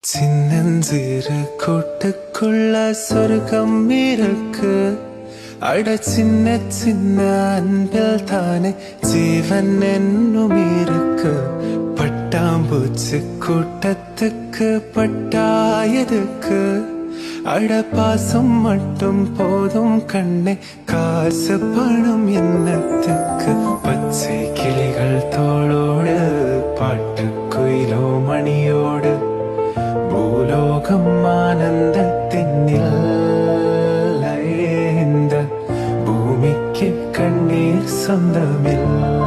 சின்னஞ்சிறு கூட்டுக்குள்ள சொர்க்கம் இருக்கு. அட சின்ன சின்ன அன்பில் தானே ஜீவன் என்னும் இருக்கு. பட்டாம்பூச்சி கூட்டத்துக்கு பட்டாயதுக்கு. அட பாசம் மட்டும் போதும் கண்ணே, காசு பணம் என்னத்துக்கு. பச்சை கிளிகள் தோளோடு பாட்டு குயிலோ மணியோடு பூலோகம் ஆனந்தத்தின் இந்த பூமிக்கு கண்ணீர் சொந்தமில்லை.